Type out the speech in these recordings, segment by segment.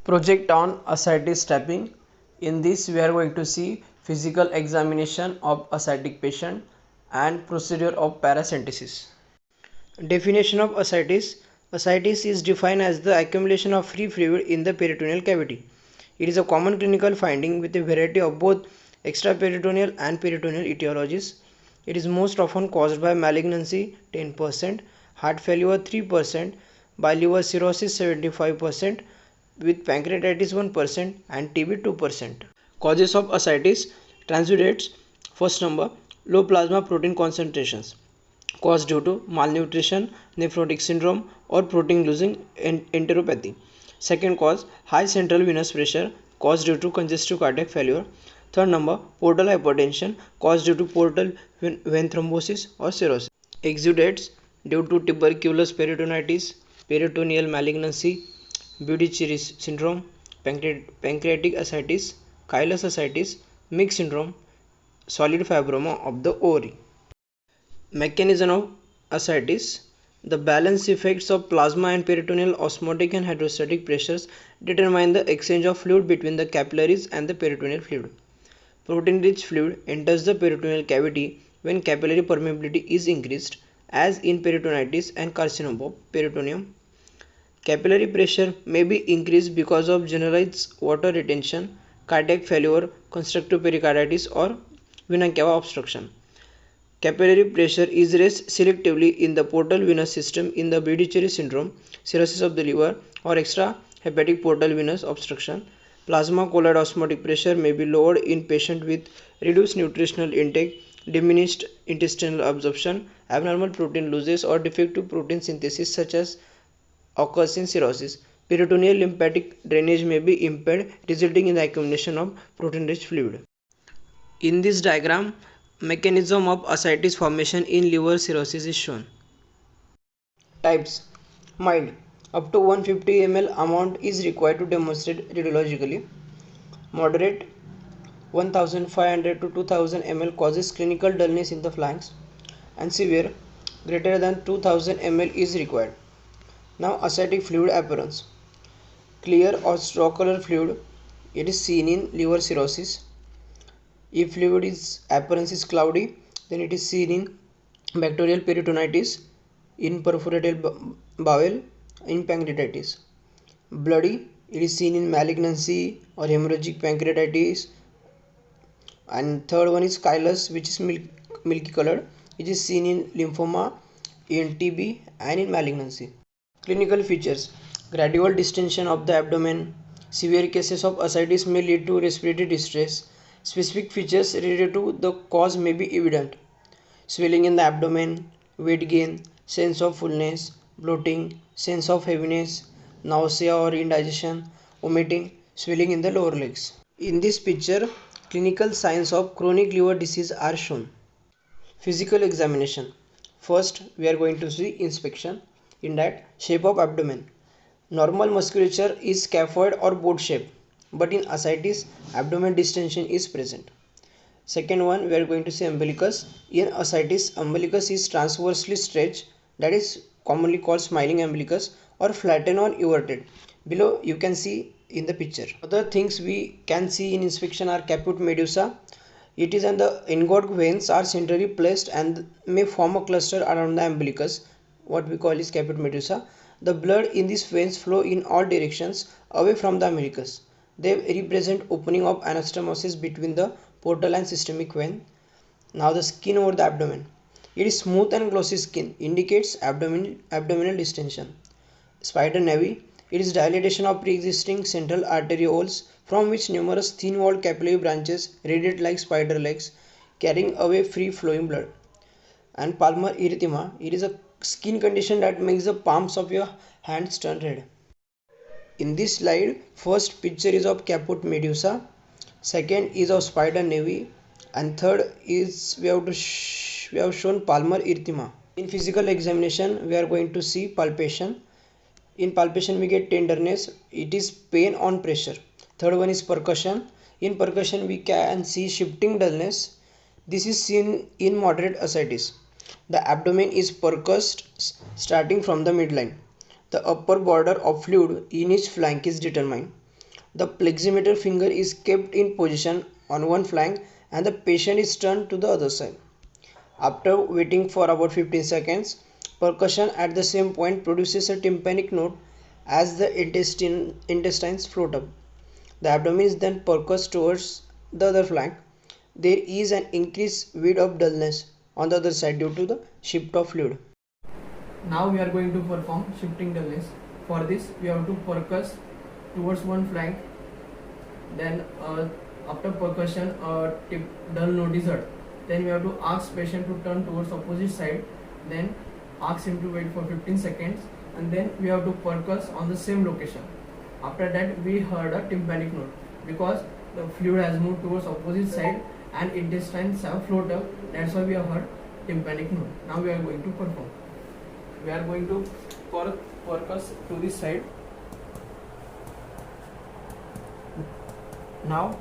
Project on ascites tapping. In this we are going to see physical examination of ascitic patient and procedure of paracentesis. Definition of ascites. Ascites is defined as the accumulation of free fluid in the peritoneal cavity. It is a common clinical finding with a variety of both extraperitoneal and peritoneal etiologies. It is most often caused by malignancy 10%, heart failure 3%, by liver cirrhosis 75%, with pancreatitis 1% and TB 2%. Causes of ascites: transudates. First number, low plasma protein concentrations, caused due to malnutrition, nephrotic syndrome, or protein losing enteropathy. Second cause, high central venous pressure, caused due to congestive cardiac failure. Third number, portal hypertension, caused due to portal vein thrombosis or cirrhosis. Exudates due to tuberculous peritonitis, peritoneal malignancy, Budd-Chiari syndrome, pancreatic ascites, chylous ascites, mixed syndrome, solid fibroma of the ovary. Mechanism of ascites. The balance effects of plasma and peritoneal osmotic and hydrostatic pressures determine the exchange of fluid between the capillaries and the peritoneal fluid. Protein-rich fluid enters the peritoneal cavity when capillary permeability is increased, as in peritonitis and carcinoma of peritoneum. Capillary pressure may be increased because of generalized water retention, cardiac failure, constructive pericarditis, or vena cava obstruction. Capillary pressure is raised selectively in the portal venous system in the Budd-Chiari syndrome, cirrhosis of the liver, or extrahepatic portal venous obstruction. Plasma colloid osmotic pressure may be lowered in patients with reduced nutritional intake, diminished intestinal absorption, abnormal protein losses, or defective protein synthesis such as occurs in cirrhosis. Peritoneal lymphatic drainage may be impaired, resulting in the accumulation of protein-rich fluid. In this diagram, mechanism of ascites formation in liver cirrhosis is shown. Types: mild, up to 150 ml amount is required to demonstrate radiologically. Moderate, 1500 to 2000 ml causes clinical dullness in the flanks, and severe, greater than 2000 ml is required. Now, ascitic fluid appearance. Clear or straw color fluid, it is seen in liver cirrhosis. If fluid appearance is cloudy, then it is seen in bacterial peritonitis, in perforated bowel, in pancreatitis. Bloody, it is seen in malignancy or hemorrhagic pancreatitis. And third one is chylous, which is milky colored. It is seen in lymphoma, in TB, and in malignancy. Clinical features: gradual distension of the abdomen. Severe cases of ascites may lead to respiratory distress. Specific features related to the cause may be evident: swelling in the abdomen, weight gain, sense of fullness, bloating, sense of heaviness, nausea or indigestion, vomiting, swelling in the lower legs. In this picture, clinical signs of chronic liver disease are shown. Physical examination. First, we are going to see inspection. In that, shape of abdomen. Normal musculature is scaphoid or boat shape, but in ascites, abdomen distension is present. Second one, we are going to see umbilicus. In ascites, umbilicus is transversely stretched, that is commonly called smiling umbilicus, or flattened or everted. Below you can see in the picture. Other things we can see in inspection are caput medusa. It is, and the ingot veins are centrally placed and may form a cluster around the umbilicus, what we call is caput medusa. The blood in these veins flow in all directions away from the umbilicus. They represent opening of anastomosis between the portal and systemic vein. Now the skin over the abdomen. It is smooth and glossy skin, indicates abdominal distension. Spider nevi. It is dilatation of pre-existing central arterioles from which numerous thin-walled capillary branches radiate like spider legs, carrying away free-flowing blood. And palmar erythema. It is a skin condition that makes the palms of your hands turn red. In this slide, first picture is of caput medusa, second is of spider nevi, and third is we have shown palmar erythema. In physical examination, we are going to see palpation. In palpation, we get tenderness. It is pain on pressure. Third one is percussion. In percussion, we can see shifting dullness. This is seen in moderate ascites. The abdomen is percussed starting from the midline. The upper border of fluid in each flank is determined. The pleximeter finger is kept in position on one flank and the patient is turned to the other side. After waiting for about 15 seconds, percussion at the same point produces a tympanic note as the intestines float up. The abdomen is then percussed towards the other flank. There is an increased width of dullness on the other side due to the shift of fluid. Now we are going to perform shifting dullness. For this we have to percuss towards one flank. Then after percussion dull note is heard. Then we have to ask patient to turn towards opposite side. Then ask him to wait for 15 seconds. And then we have to percuss on the same location. After that we heard a tympanic note because the fluid has moved towards opposite side and intestines have floated up. That's why we have heard tympanic note. Now we are going to perform. We are going to percuss to this side. Now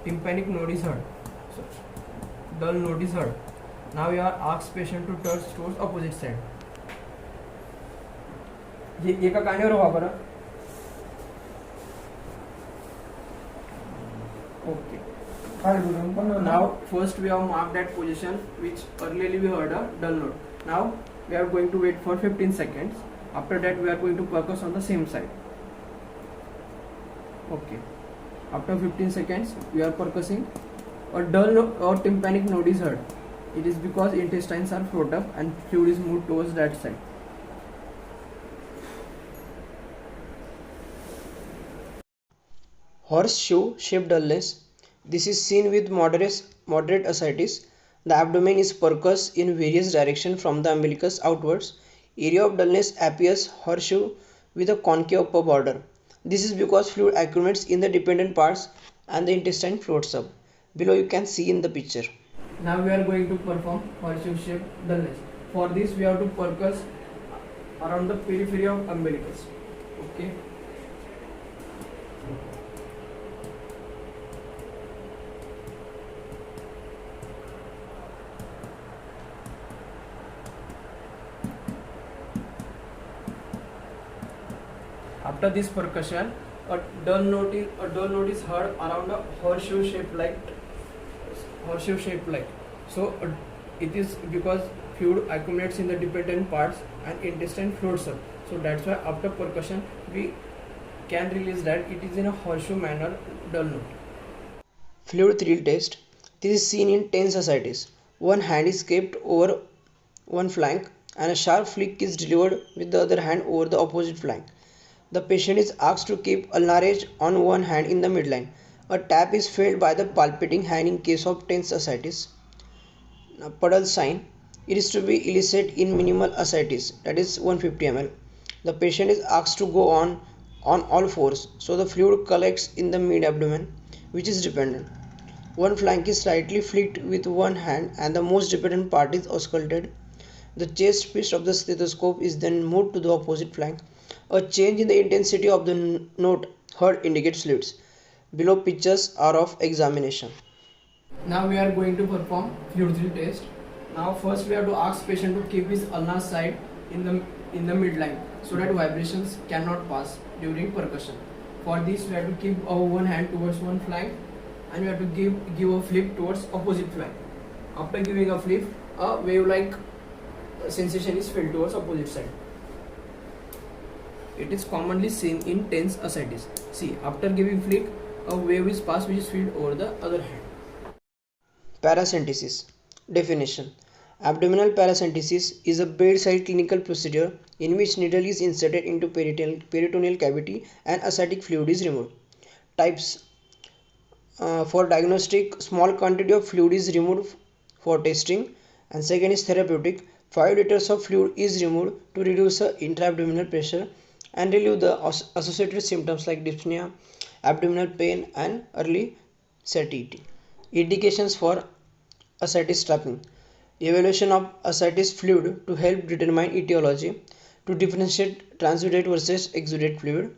tympanic note is heard. So, dull note is heard. Now we are asked patient to touch towards opposite side. ये का कहानी और होगा ना? Okay. Now first we have marked that position which earlier we heard a dull note. Now we are going to wait for 15 seconds. After that we are going to percuss on the same side. Okay. After 15 seconds we are percussing. A dull note or tympanic note is heard. It is because intestines are float up and fluid is moved towards that side. Horseshoe shaped dullness. This is seen with moderate ascites. The abdomen is percussed in various directions from the umbilicus outwards. Area of dullness appears horseshoe with a concave upper border. This is because fluid accumulates in the dependent parts and the intestine floats up. Below you can see in the picture. Now we are going to perform horseshoe shaped dullness. For this we have to percuss around the periphery of umbilicus. Okay. After this percussion, a dull note is heard around a horseshoe shape like. So it is because fluid accumulates in the dependent parts and intestine floats up. So that's why after percussion we can release that it is in a horseshoe manner dull note. Fluid thrill test. This is seen in tense ascites. One hand is kept over one flank and a sharp flick is delivered with the other hand over the opposite flank. The patient is asked to keep ulnar edge on one hand in the midline. A tap is felt by the palpating hand in case of tense ascites. Puddle sign. It is to be elicited in minimal ascites, that is 150 ml. The patient is asked to go on all fours, so the fluid collects in the mid-abdomen, which is dependent. One flank is slightly flicked with one hand and the most dependent part is ausculted. The chest piece of the stethoscope is then moved to the opposite flank. A change in the intensity of the note heard indicates fluids. Below pictures are of examination. Now we are going to perform fluid thrill test. Now first we have to ask patient to keep his ulnar side in the midline so that vibrations cannot pass during percussion. For this we have to keep our one hand towards one flank and we have to give a flip towards opposite flank. After giving a flip, a wave-like sensation is felt towards opposite side. It is commonly seen in tense ascites. See, after giving flick, a wave is passed which is felt over the other hand. Paracentesis. Definition. Abdominal paracentesis is a bedside clinical procedure in which needle is inserted into peritoneal cavity and ascitic fluid is removed. Types. For diagnostic, small quantity of fluid is removed for testing, and second is therapeutic. 5 liters of fluid is removed to reduce the intra-abdominal pressure and relieve the associated symptoms like dyspnea, abdominal pain and early satiety. Indications for ascites trapping. Evaluation of ascites fluid to help determine etiology, to differentiate transudate versus exudate fluid,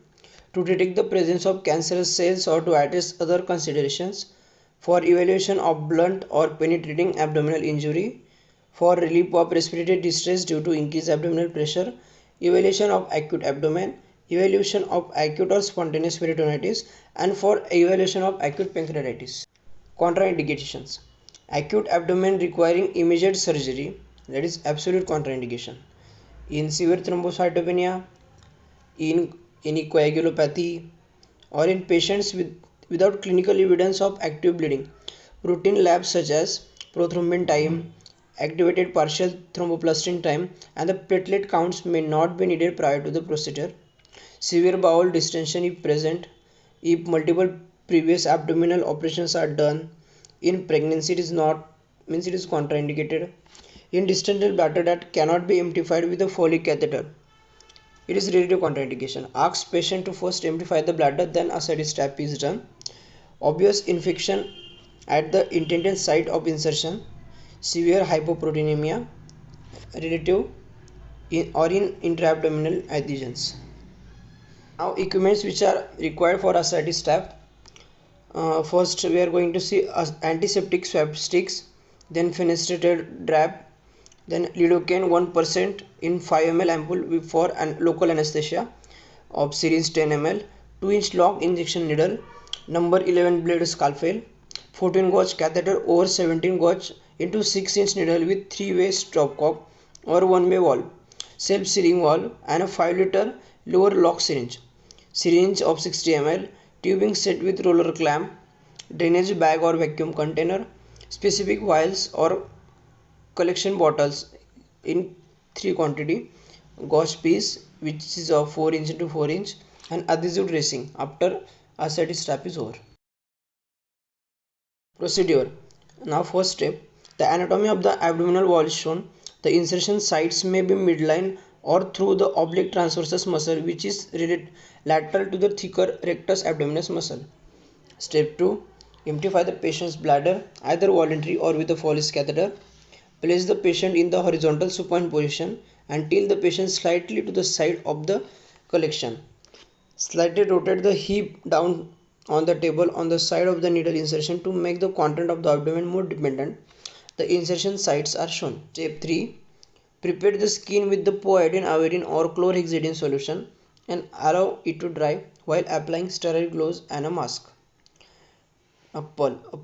to detect the presence of cancerous cells or to address other considerations, for evaluation of blunt or penetrating abdominal injury, for relief of respiratory distress due to increased abdominal pressure, evaluation of acute abdomen, evaluation of acute or spontaneous peritonitis, and for evaluation of acute pancreatitis. Contraindications: acute abdomen requiring immediate surgery, that is absolute contraindication. In severe thrombocytopenia, in any coagulopathy, or in patients without clinical evidence of active bleeding. Routine labs such as prothrombin time, activated partial thromboplastin time, and the platelet counts may not be needed prior to the procedure. Severe bowel distension if present, if multiple previous abdominal operations are done. In pregnancy, it is not, means it is contraindicated. In distension bladder that cannot be emptified with a Foley catheter, it is relative contraindication. Ask patient to first emptify the bladder, then ascites step is done. Obvious infection at the intended site of insertion, severe hypoproteinemia relative or in intra-abdominal adhesions. Now equipments which are required for ascites step. First we are going to see antiseptic swab sticks, then fenestrated drap, then lidocaine 1% in 5 ml ampoule for local anesthesia of syringe 10 ml, 2-inch lock injection needle, number 11 blade scalpel, 14 gauge catheter over 17 gauge into 6-inch needle with 3-way stopcock or 1-way valve, self sealing valve, and a 5-liter lower lock syringe, syringe of 60 ml, tubing set with roller clamp, drainage bag or vacuum container, specific vials or collection bottles in 3 quantity, gauze piece which is of 4 inch into 4 inch, and adhesive dressing after ascites step is over. Procedure. Now first step, the anatomy of the abdominal wall is shown. The insertion sites may be midline or through the oblique transversus muscle which is lateral to the thicker rectus abdominis muscle. Step 2, emptify the patient's bladder either voluntary or with a Foley catheter. Place the patient in the horizontal supine position and tilt the patient slightly to the side of the collection. Slightly rotate the hip down on the table on the side of the needle insertion to make the content of the abdomen more dependent. The insertion sites are shown. Step 3. Prepare the skin with the poiodine, iodine or chlorhexidine solution and allow it to dry while applying sterile gloves and a mask.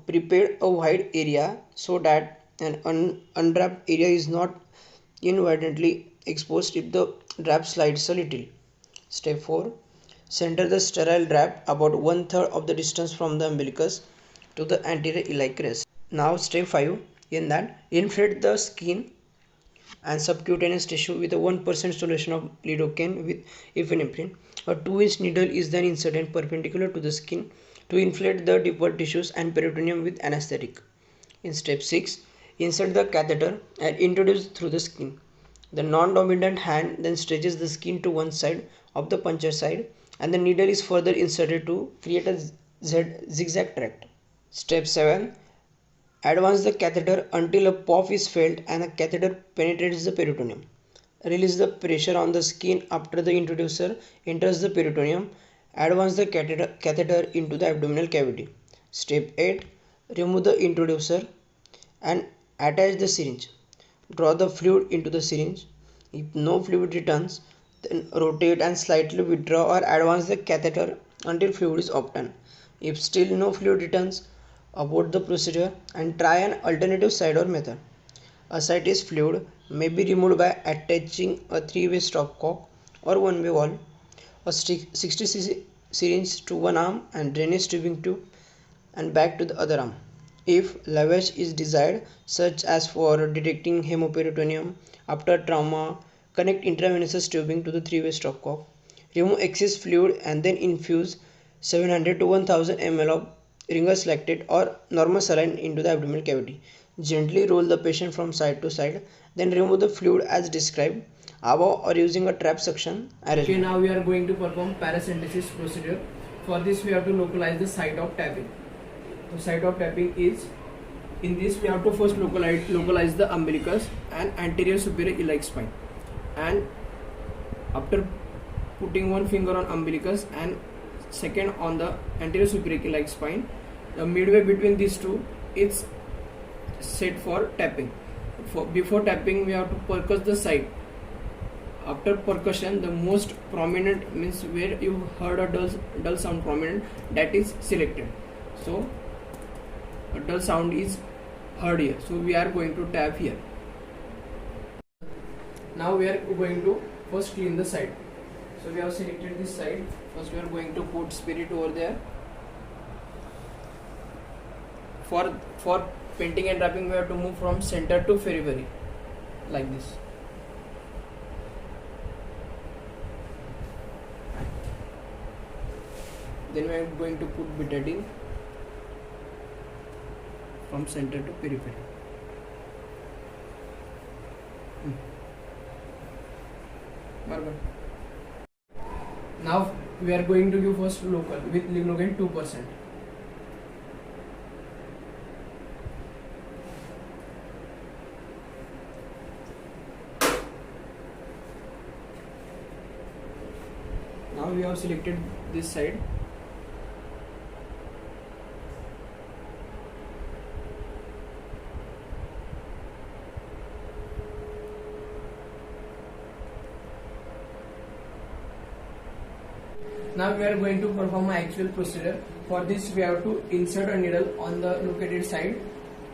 Prepare a wide area so that an unwrapped area is not inadvertently exposed if the drap slides a little. Step 4. Center the sterile drap about 1/3 of the distance from the umbilicus to the anterior iliac crest. Now step 5. In that, inflate the skin and subcutaneous tissue with a 1% solution of lidocaine with epinephrine. A 2-inch needle is then inserted perpendicular to the skin to inflate the deeper tissues and peritoneum with anesthetic. In step 6, insert the catheter and introduce through the skin. The non-dominant hand then stretches the skin to one side of the puncture side and the needle is further inserted to create a zigzag tract. Step 7. Advance the catheter until a puff is felt and the catheter penetrates the peritoneum. Release the pressure on the skin after the introducer enters the peritoneum. Advance the catheter into the abdominal cavity. Step 8. Remove the introducer and attach the syringe. Draw the fluid into the syringe. If no fluid returns, then rotate and slightly withdraw or advance the catheter until fluid is obtained. If still no fluid returns, abort the procedure and try an alternative side or method. Ascites fluid may be removed by attaching a 3-way stopcock or 1-way valve, a 60 cc syringe to one arm and drainage tubing tube and back to the other arm. If lavage is desired, such as for detecting hemoperitoneum after trauma, connect intravenous tubing to the 3-way stopcock. Remove excess fluid and then infuse 700 to 1000 ml of Ringer's lactate or normal saline into the abdominal cavity. Gently roll the patient from side to side, then remove the fluid as described above or using a trap suction arrangement. Okay, now we are going to perform paracentesis procedure. For this we have to localize the site of tapping. The site of tapping is, in this we have to first localize the umbilicus and anterior superior iliac spine, and after putting one finger on umbilicus and second on the anterior superior iliac spine, the midway between these two is set for tapping. Before tapping we have to percuss the site After percussion, the most prominent means where you heard a dull sound prominent, that is selected. So a dull sound is heard here. So we are going to tap here. Now we are going to first clean the side. So we have selected this side. First we are going to put spirit over there. For painting and wrapping, we have to move from center to periphery like this. Then we are going to put betadine from center to periphery. Barbara. Now we are going to do first local with lignocaine 2%. Now we have selected this side. Now we are going to perform an actual procedure. For this we have to insert a needle on the located side,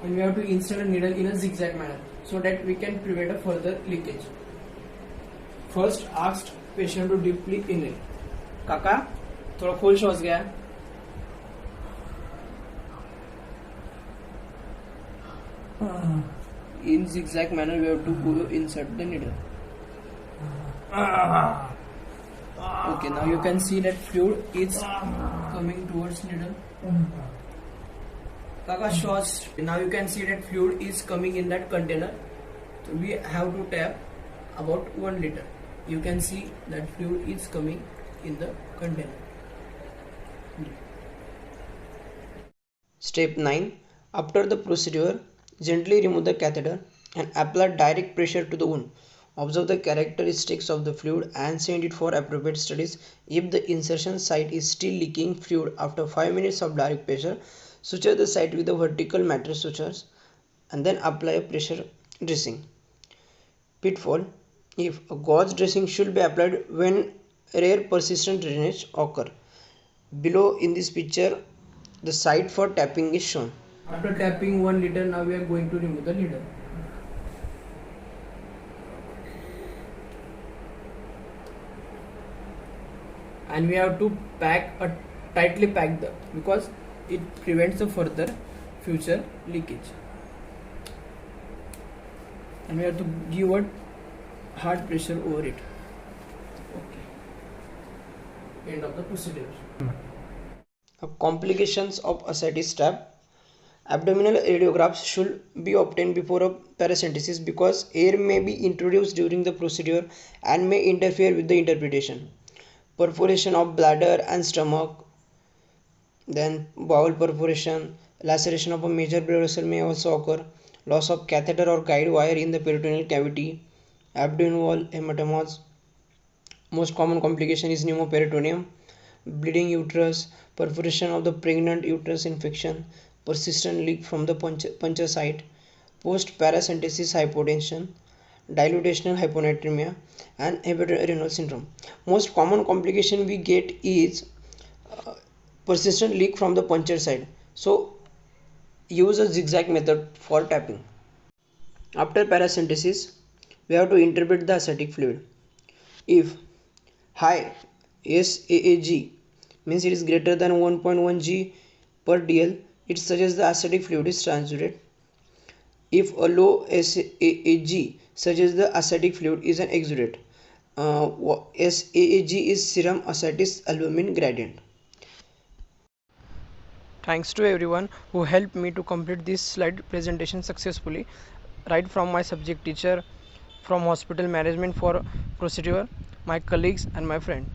and we have to insert a needle in a zigzag manner so that we can prevent a further leakage. First asked patient to deeply inhale. काका थोड़ा खोल श्वास गया. In zigzag manner we have to insert the needle. Okay, now you can see that fluid is coming towards needle. Kaka shots. Now you can see that fluid is coming in that container. So we have to tap about 1 liter. You can see that fluid is coming in the container. Step 9. After the procedure, gently remove the catheter and apply direct pressure to the wound. Observe the characteristics of the fluid and send it for appropriate studies. If the insertion site is still leaking fluid after 5 minutes of direct pressure, suture the site with the vertical mattress sutures and then apply a pressure dressing. Pitfall: if a gauze dressing should be applied when rare persistent drainage occur. Below in this picture, the site for tapping is shown. After tapping 1 liter, now we are going to remove the needle. And we have to tightly pack because it prevents the further future leakage. And we have to give a hard pressure over it. Okay. End of the procedure. Complications of ascites trap. Abdominal radiographs should be obtained before a paracentesis because air may be introduced during the procedure and may interfere with the interpretation. Perforation of bladder and stomach, then bowel perforation, laceration of a major blood vessel may also occur, loss of catheter or guide wire in the peritoneal cavity, abdominal wall hematomas. Most common complication is pneumoperitoneum, bleeding uterus, perforation of the pregnant uterus infection, persistent leak from the puncture site, post-paracentesis hypotension, dilutational hyponatremia, and hepatorenal syndrome. Most common complication we get is persistent leak from the puncture side. So use a zigzag method for tapping. After paracentesis, we have to interpret the ascitic fluid. If high SAAG means it is greater than 1.1 g per dl, it suggests the ascitic fluid is transudate. If a low SAAG suggests the ascitic fluid is an exudate. SAAG is serum ascites albumin gradient. Thanks to everyone who helped me to complete this slide presentation successfully, right from my subject teacher, from hospital management for procedure, my colleagues and my friend.